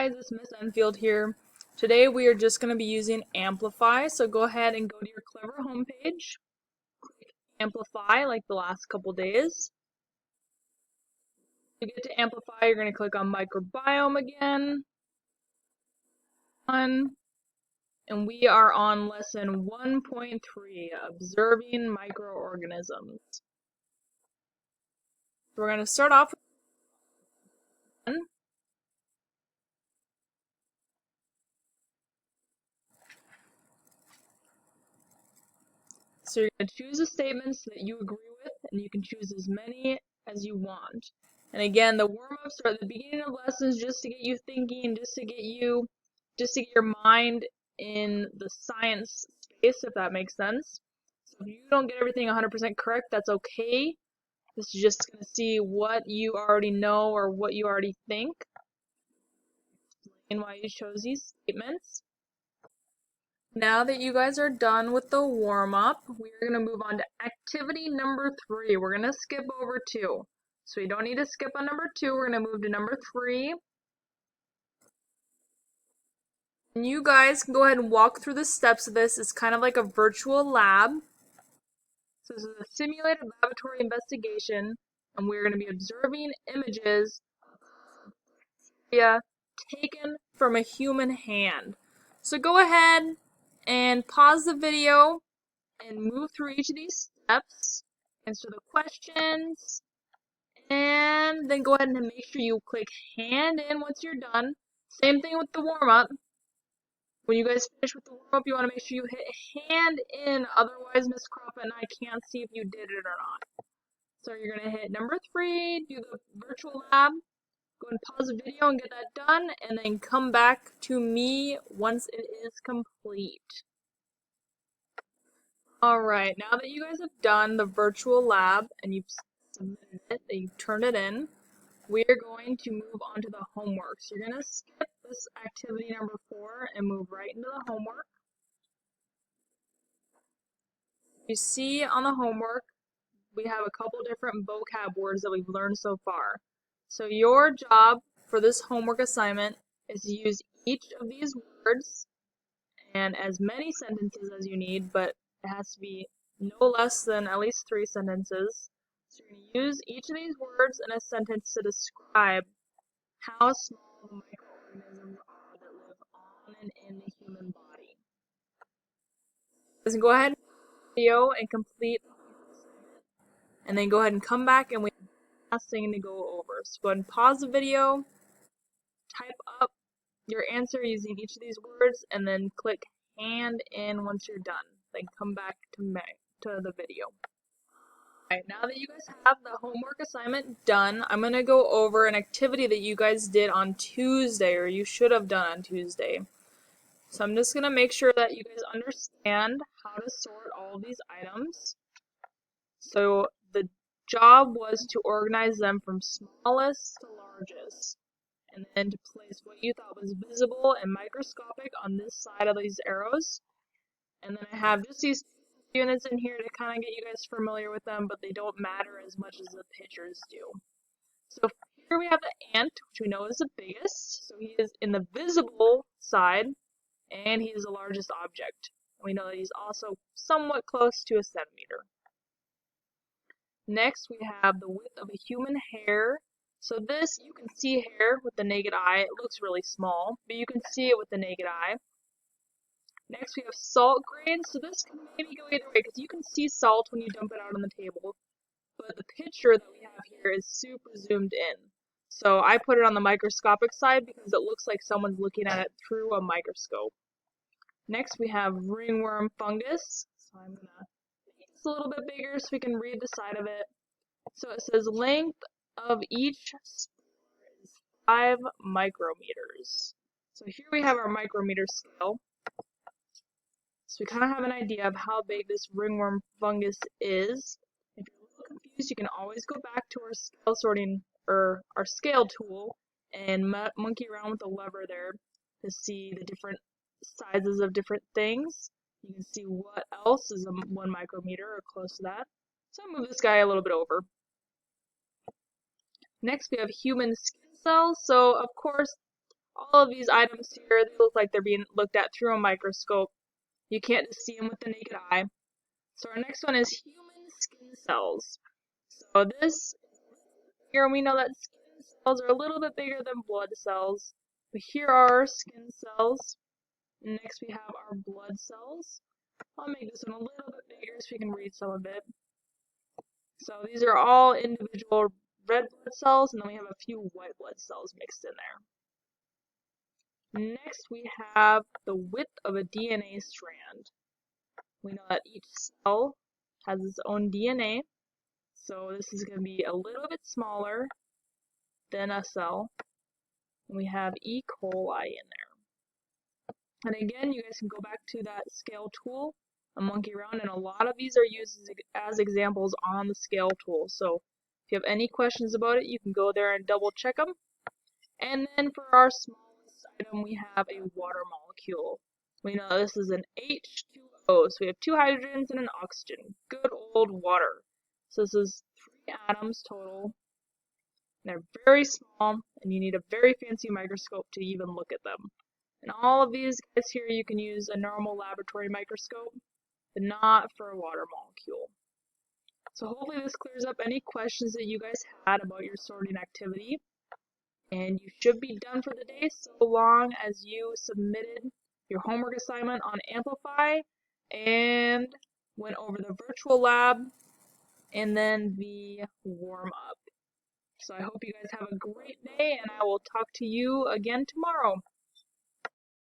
Hi, this is Miss Enfield here. Today we are just going to be using Amplify, so go ahead and go to your Clever homepage, click Amplify like the last couple days. To get to Amplify, you're going to click on Microbiome again, and we are on lesson 1.3, Observing Microorganisms. So we're going to start off with one. So you're going to choose the statements that you agree with, and you can choose as many as you want. And again, the warm-ups are at the beginning of lessons just to get you thinking, just to get your mind in the science space, if that makes sense. So if you don't get everything 100% correct, that's okay. This is just going to see what you already know or what you already think. Explain why you chose these statements. Now that you guys are done with the warm-up, we're going to move on to activity number 3. We're going to skip over 2. So we don't need to skip on number 2. We're going to move to number 3. And you guys can go ahead and walk through the steps of this. It's kind of like a virtual lab. So this is a simulated laboratory investigation, and we're going to be observing images of bacteria taken from a human hand. So go ahead and pause the video and move through each of these steps, answer the questions, and then go ahead and make sure you click hand in once you're done. Same thing with the warm-up. When you guys finish with the warm-up, you want to make sure you hit hand in, otherwise Miss Croppa and I can't see if you did it or not. So you're going to hit number 3, do the virtual lab, go and pause the video and get that done, and then come back to me once it is complete. Alright, now that you guys have done the virtual lab and you've submitted it, that you've turned it in, we are going to move on to the homework. So you're going to skip this activity number 4 and move right into the homework. You see on the homework, we have a couple different vocab words that we've learned so far. So your job for this homework assignment is to use each of these words and as many sentences as you need, but it has to be no less than at least 3 sentences. So you're going to use each of these words in a sentence to describe how small the microorganisms are that live on and in the human body. So go ahead and video and complete the assignment, and then go ahead and come back and we have the last thing to go over. So go ahead and pause the video, type up your answer using each of these words, and then click hand in once you're done. Then come back to the video. Alright, now that you guys have the homework assignment done, I'm going to go over an activity that you guys did on Tuesday, or you should have done on Tuesday. So I'm just going to make sure that you guys understand how to sort all of these items. So the job was to organize them from smallest to largest, and then to place what you thought was visible and microscopic on this side of these arrows. And then I have just these units in here to kind of get you guys familiar with them, but they don't matter as much as the pictures do. So here we have the ant, which we know is the biggest. So he is in the visible side, and he is the largest object. And we know that he's also somewhat close to a centimeter. Next, we have the width of a human hair. So this, you can see hair with the naked eye. It looks really small, but you can see it with the naked eye. Next, we have salt grain. So this can maybe go either way, because you can see salt when you dump it out on the table, but the picture that we have here is super zoomed in. So I put it on the microscopic side because it looks like someone's looking at it through a microscope. Next, we have ringworm fungus. So I'm going to make this a little bit bigger so we can read the side of it. So it says length of each spore is 5 micrometers. So here we have our micrometer scale. So we kind of have an idea of how big this ringworm fungus is. If you're a little confused, you can always go back to our scale sorting, or our scale tool, and monkey around with the lever there to see the different sizes of different things. You can see what else is 1 micrometer or close to that. So I'll move this guy a little bit over. Next, we have human skin cells. So of course, All of these items here, they look like they're being looked at through a microscope. You can't just see them with the naked eye. So our next one is human skin cells. So this here we know that skin cells are a little bit bigger than blood cells. But here are our skin cells. And next we have our blood cells. I'll make this one a little bit bigger so you can read some of it. So these are all individual red blood cells, and then we have a few white blood cells mixed in there. Next we have the width of a DNA strand. We know that each cell has its own DNA, so this is going to be a little bit smaller than a cell. And we have E. coli in there. And again, you guys can go back to that scale tool and monkey around, and a lot of these are used as examples on the scale tool. So if you have any questions about it, you can go there and double check them. And then for our smallest item, we have a water molecule. We know this is an H2O, so we have 2 hydrogens and an oxygen. Good old water. So this is 3 atoms total. They're very small, and you need a very fancy microscope to even look at them. And all of these guys here, you can use a normal laboratory microscope, but not for a water molecule. So hopefully this clears up any questions that you guys had about your sorting activity. And you should be done for the day so long as you submitted your homework assignment on Amplify and went over the virtual lab and then the warm-up. So I hope you guys have a great day, and I will talk to you again tomorrow.